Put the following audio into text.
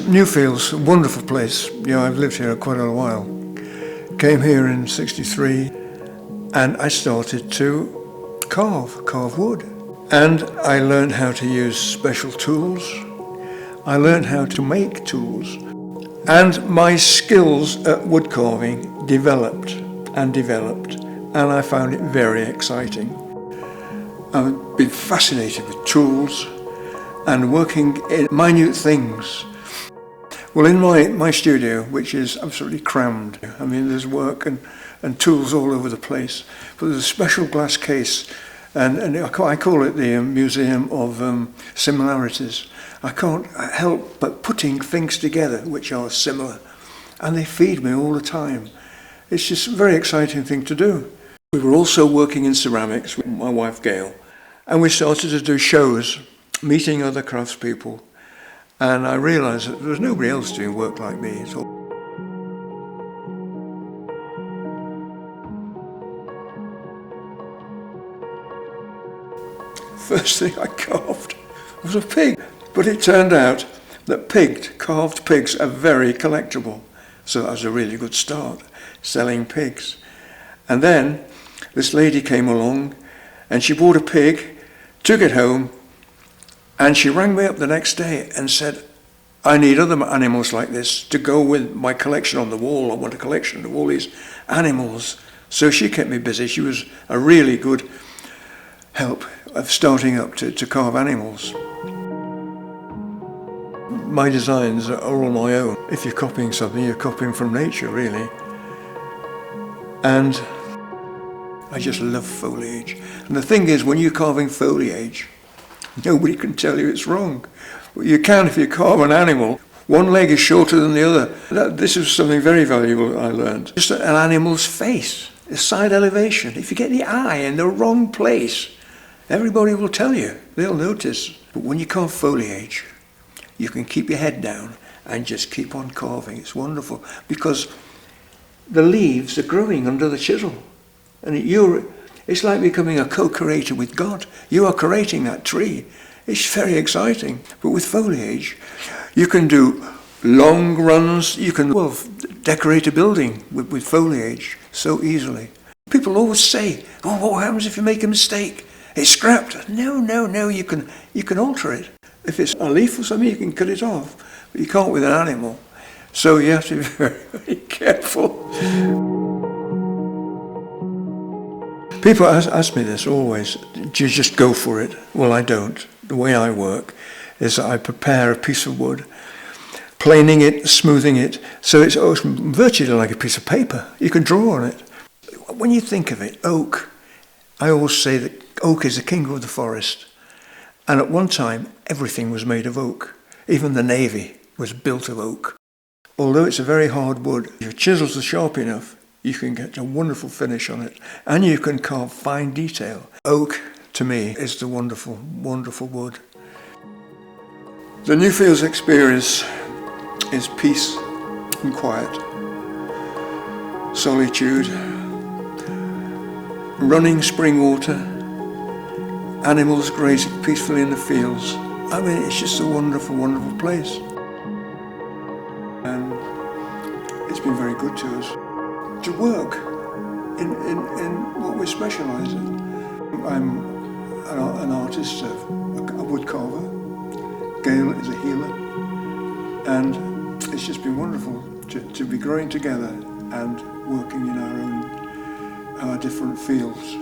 Newfields, a wonderful place. I've lived here quite a while. Came here in '63 and I started to carve wood. And I learned how to use special tools. I learned how to make tools. And my skills at wood carving developed, and I found it very exciting. I've been fascinated with tools and working in minute things. Well, in my studio, which is absolutely crammed, I mean, there's work and tools all over the place, but there's a special glass case, and I call it the Museum of Similarities. I can't help but putting things together which are similar, and they feed me all the time. It's just a very exciting thing to do. We were also working in ceramics with my wife Gail, and we started to do shows, meeting other craftspeople, and I realised that there was nobody else doing work like me at all. First thing I carved was a pig, but it turned out that carved pigs are very collectible, so that was a really good start, selling pigs. And then this lady came along and she bought a pig, took it home, and she rang me up the next day and said, I need other animals like this to go with my collection on the wall. I want a collection of all these animals. So she kept me busy. She was a really good help of starting up to carve animals. My designs are all my own. If you're copying something, you're copying from nature, really. And I just love foliage. And the thing is, when you're carving foliage, nobody can tell you it's wrong. But you can if you carve an animal. One leg is shorter than the other. This is something very valuable I learned. Just an animal's face, the side elevation. If you get the eye in the wrong place, everybody will tell you. They'll notice. But when you carve foliage, you can keep your head down and just keep on carving. It's wonderful because the leaves are growing under the chisel. And it's like becoming a co-creator with God. You are creating that tree. It's very exciting. But with foliage, you can do long runs. You can decorate a building with foliage so easily. People always say, oh, what happens if you make a mistake? It's scrapped. No, you can alter it. If it's a leaf or something, you can cut it off. But you can't with an animal. So you have to be very, very careful. People ask me this always, do you just go for it? Well, I don't. The way I work is that I prepare a piece of wood, planing it, smoothing it, so it's virtually like a piece of paper. You can draw on it. When you think of it, oak, I always say that oak is the king of the forest. And at one time, everything was made of oak. Even the navy was built of oak. Although it's a very hard wood, if your chisels are sharp enough, you can get a wonderful finish on it. And you can carve fine detail. Oak, to me, is the wonderful, wonderful wood. The Newfields experience is peace and quiet, solitude, running spring water, animals grazing peacefully in the fields. I mean, it's just a wonderful, wonderful place. And it's been very good to us to work in what we specialise in. I'm an artist, a wood carver. Gail is a healer. And it's just been wonderful to be growing together and working in our different fields.